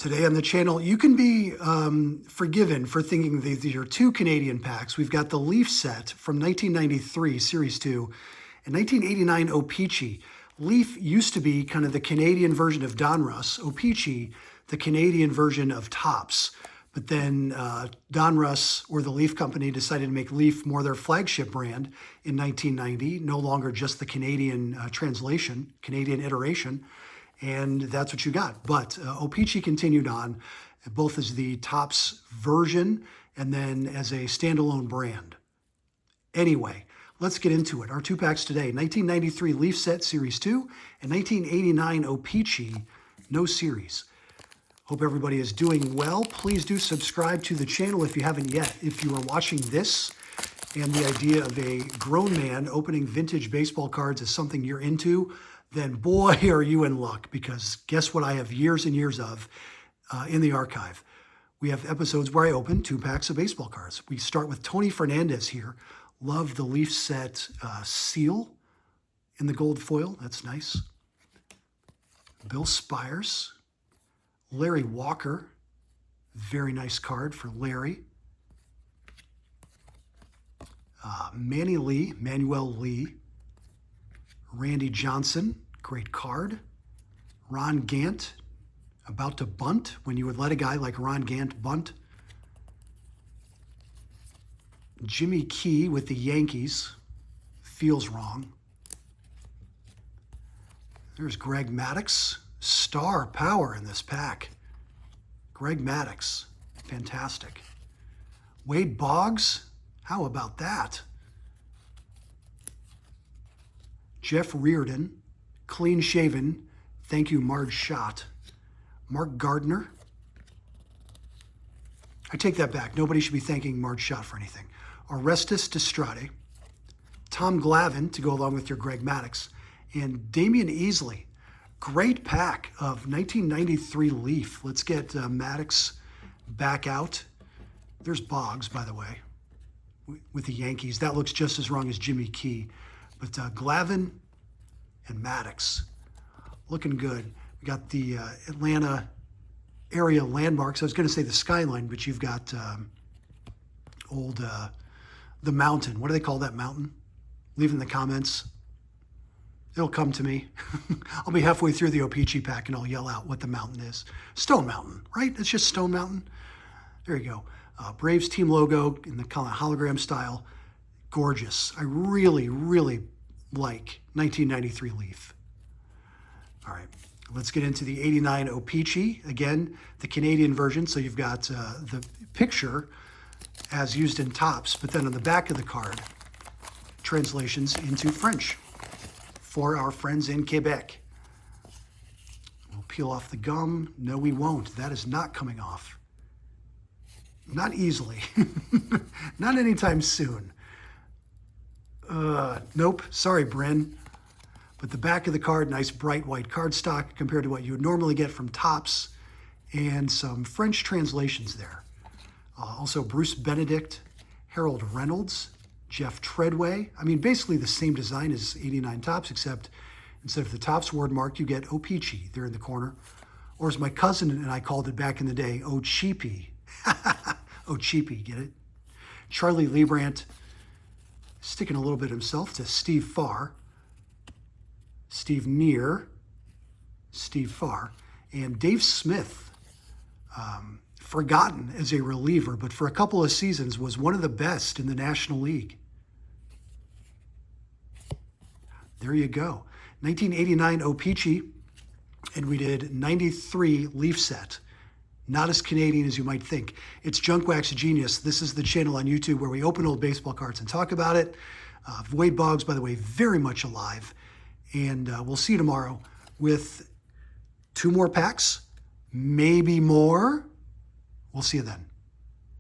Today on the channel, you can be forgiven for thinking these are two Canadian packs. We've got the Leaf set from 1993, Series 2, and 1989 O-Pee-Chee. Leaf used to be kind of the Canadian version of Donruss, O-Pee-Chee, the Canadian version of Topps. But then Donruss, or the Leaf Company, decided to make Leaf more their flagship brand in 1990, no longer just the Canadian translation, Canadian iteration. And that's what you got. But O-Pee-Chee continued on, both as the Topps version and then as a standalone brand. Anyway, let's get into it. Our two packs today, 1993 Leaf Set Series 2 and 1989 O-Pee-Chee, no series. Hope everybody is doing well. Please do subscribe to the channel if you haven't yet. If you are watching this and the idea of a grown man opening vintage baseball cards is something you're into, then boy, are you in luck, because guess what I have years and years of in the archive. We have episodes where I open 2 packs of baseball cards. We start with Tony Fernandez here. Love the Leaf set seal in the gold foil. That's nice. Bill Spires. Larry Walker. Very nice card for Larry. Manuel Lee. Randy Johnson, great card. Ron Gant, about to bunt when you would let a guy like Ron Gant bunt. Jimmy Key with the Yankees, feels wrong. There's Greg Maddux, star power in this pack. Greg Maddux, fantastic. Wade Boggs, how about that? Jeff Reardon, clean shaven. Thank you, Marge Schott. Mark Gardner. I take that back. Nobody should be thanking Marge Schott for anything. Orestes Destrade. Tom Glavine to go along with your Greg Maddux. And Damian Easley. Great pack of 1993 Leaf. Let's get Maddux back out. There's Boggs, by the way, with the Yankees. That looks just as wrong as Jimmy Key. But Glavine and Maddux, looking good. We got the Atlanta area landmarks. I was going to say the skyline, but you've got the mountain. What do they call that mountain? Leave in the comments. It'll come to me. I'll be halfway through the O-Pee-Chee pack and I'll yell out what the mountain is. Stone Mountain, right? It's just Stone Mountain. There you go. Braves team logo in the kind of hologram style. Gorgeous. I really, really like 1993 Leaf. All right, let's get into the 89 O-Pee-Chee. Again, the Canadian version. So you've got the picture as used in Topps, but then on the back of the card, translations into French for our friends in Quebec. We'll peel off the gum. No, we won't. That is not coming off. Not easily. Not anytime soon. Nope. Sorry, Bryn. But the back of the card, nice bright white cardstock compared to what you would normally get from Topps, and some French translations there. Also Bruce Benedict, Harold Reynolds, Jeff Treadway. I mean, basically the same design as 89 Topps, except instead of the Topps word mark, you get O-Pee-Chee there in the corner. Or as my cousin and I called it back in the day, O-Cheapie. O-Cheapie, get it? Charlie Liebrandt, sticking a little bit himself to Steve Farr, Steve Neer, Steve Farr, and Dave Smith, forgotten as a reliever, but for a couple of seasons was one of the best in the National League. There you go. 1989 O-Pee-Chee, and we did 93 Leaf set. Not as Canadian as you might think. It's Junk Wax Genius. This is the channel on YouTube where we open old baseball cards and talk about it. Wade Boggs, by the way, very much alive. And we'll see you tomorrow with 2 more packs, maybe more. We'll see you then.